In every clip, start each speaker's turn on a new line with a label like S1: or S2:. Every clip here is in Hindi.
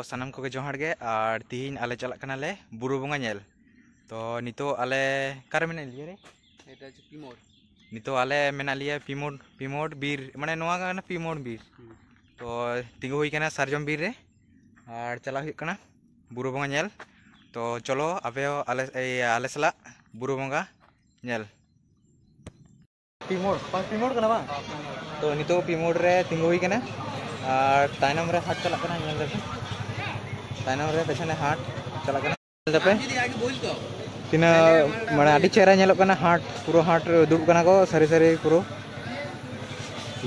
S1: सानाम को जोहार गे और तीन आले चला कनाले बुरु बोंगा नेल तो नितो आले कार मेना लिया रे
S2: এটা হচ্ছে পিমোর
S1: नितो आले मेना लिया पिमोड पिमोड बीर माने नोआ गाना पिमोड बीर तो तिंगु हुई कना सारजम बीर रे और चला हुई कना बुरु बोंगा नेल तो चलो अबे आले आले सला बुरु बोंगा नेल पिमोड पास पिमोड कना बा तो नितो पिमोड रे तिंगु हुई कना और ताइनम रे हाथ चला कना नेल दे ताइनम रे पेछने हाथ चला कना नेल दे पे तीना माने आडी चेहरा नेलो कना हाट पूरा हाट दुड़ कना को सारी सारी पूरा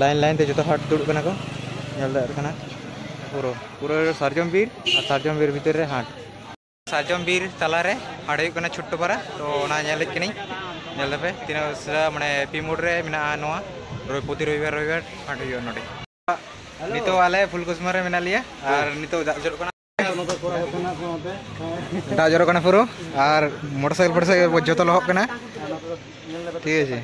S1: लाइन लाइन ते जतो हाट दुड़ कना को नेल दे कना पूरा पूरा सारजम बीर भीतर रे हाट सारजम बीर तला रे हाट हुई कना छुट्टो पारा तो ओना नेल कनी नेल दे पे तीना माने पिमोड रे मेना नोआ प्रति रविवार हाट हुई नोडे नितो आले फुलकुसमा रे मेना लिया और नितो जरो कना दा जरो कना पुरो और मोटरसाइकिल जतो लहक कना ठीक है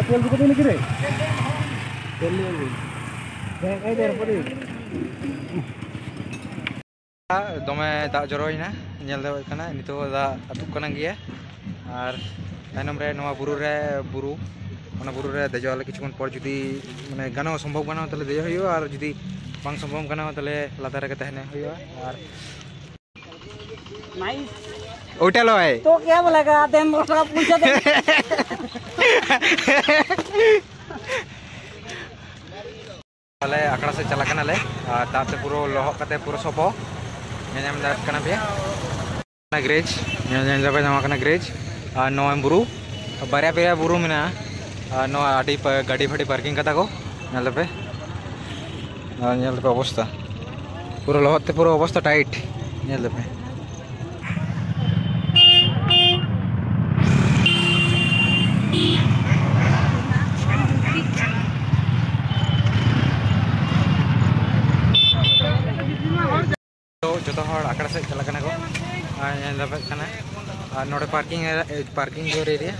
S2: তেল দিতে নাকি রে তেল নিয়ে এই দে পড়ি
S1: दमे दा जरोइना नेल दे कना नितो दा अतुक कना गिया और ताइनम रे नवा बुरु ओना बुरु रे देजवाले किछुन पर जुदी माने गानो संभव गानो तले देज होयो और जुदी बांग संभव गानो तले लादार के तहने होयो और
S2: नाइस
S1: ओटा लय
S2: तो क्या बोलेगा देन मोटा पूछा दे
S1: वाले आकड़ा से चला कना ले ताते पूरा लोह कते पूरा सोपो नेम दा कना पे ना ग्रेज नेम दा पे नमा कना ग्रेज नो बुरु बारिया पे बुरु मेना नो आडी गाड़ी फाड़ी पार्किंग कता को नेल पे अवस्था पूरा लोह ते पूरा अवस्था टाइट नेल पे जो आकड़ा से चला को नोड़े पार्किंग जो एरिया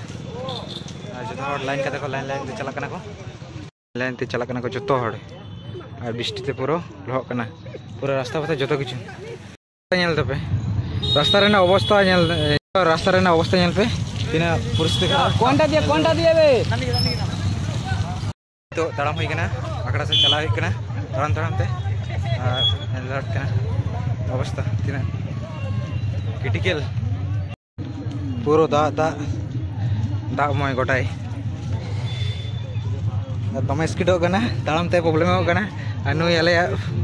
S1: जो लाइन को लाइन लाइन चला को लाइन ते चला को जो और बिस्टी ते पूरा लहकना पूरा रास्ता पता जो किचु पे रास्ता अवस्था पे तीना परिस्थिति
S2: कोनटा दिए बे
S1: तो तड़ाम हुई कना आकड़ा से चला हुई कना तड़ाम ते अवस्था तीना क्रिटिकल पूरा दा मय गोटाई दमे स्किडो कना तड़ाम ते प्रॉब्लम कना नुई आले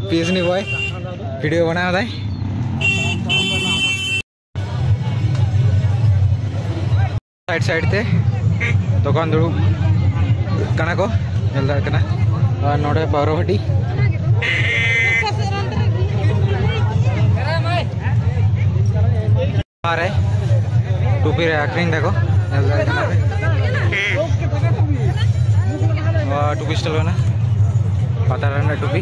S1: पीएसनी बॉय वीडियो बना दाई साइड ते दुकान दुड़ू कना को नेल दा कना और नोडे पावरभाटी अरे टूपी रे आक्रिंग देखो टूपी स्टाइल ना पता रहना टूपी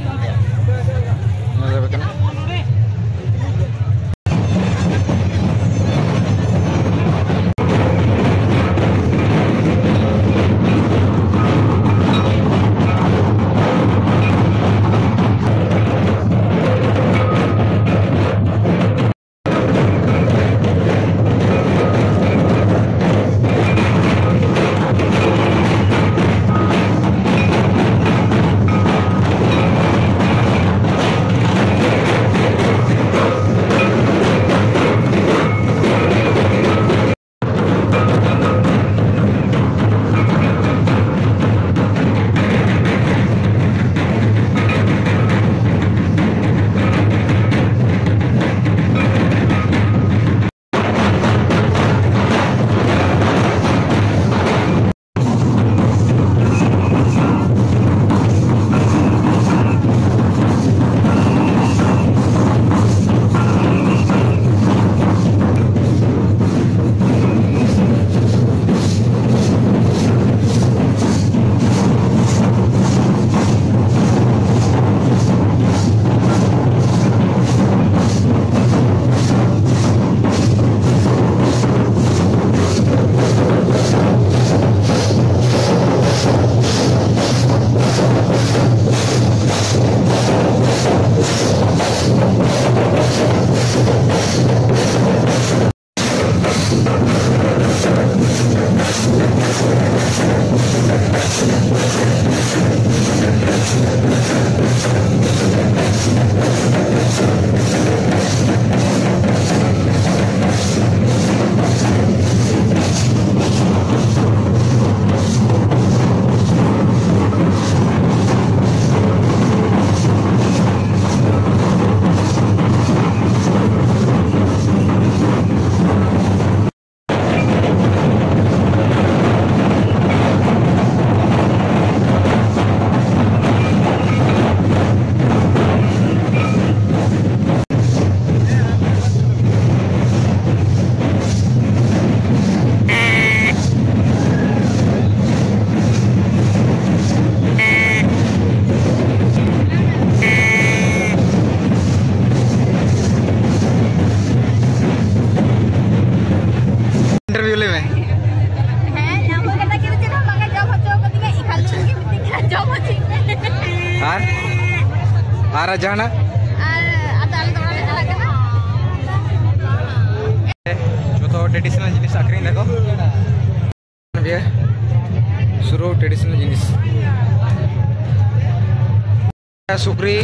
S1: आरा जाना जो तो ट्रेडिशनल जिनिस आखिरी देखो भैया शुरू ट्रेडिशनल जिनिस सुक्री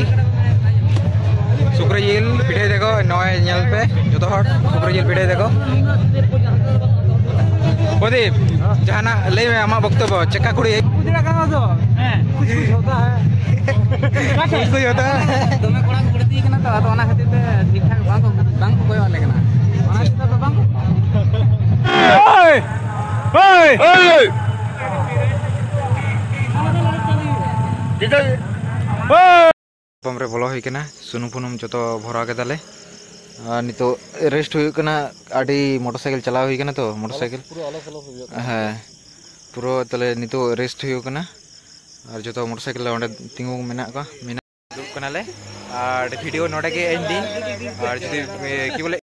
S1: सुक्री जिल पिठे देखो नॉय नेल पे जो तो हट सुक्री जिल पिठे देखो प्रदीप जहाना ले में आमा वक्तव्य चक्का कुड़ी कुछ होता है तुम्हें कोड़ा को पड़ती है ना तो आना खातिर ते ठीक ठाक बांग को कोई वाले ना ओना तो बांग ओए ओए ओए पंप रे बोलो हुई कना सुनुम फुनुम जो तो भरा के दाले नितो रेस्ट हुई कना आडी मोटरसाइकिल चला हुई कना तो मोटरसाइकिल हाँ पूरा तले नितो रेस्ट हुई कना और जो तो मोटरसाइकिल ओंडे तिंगु मेना का मेना दुब कना ले और वीडियो नोडे के एंडी और जदी की बोले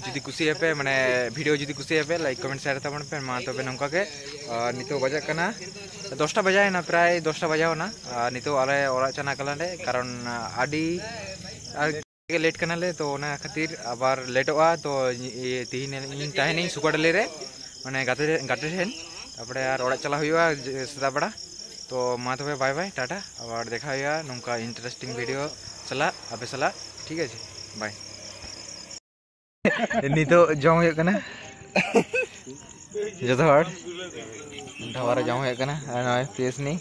S1: जदी खुशी है पे माने वीडियो जदी खुशी है पे लाइक कमेंट शेयर तबन पे मा तबे नंका के नितो बजा कना 10टा बजाय ना प्राय 10टा बजाओ ना नितो आले ओरा चना कलांडे कारण आडी लेट करना ले तो ना खातिर आबार लेटोआ तो तीन इन ताहेनी सुकाडले रे माने गाते ठेन तापरे आर ओड़ा चला हुआ सेदा बड़ा तो मा तबे बाय बाय टाटा आबार देखा हुआ नोंका इंटरेस्टिंग वीडियो चला आपे सला ठीक है बाय नी तो जम हुआ कना जो तो हर ढाबा रे जम हुआ कना पीएस नहीं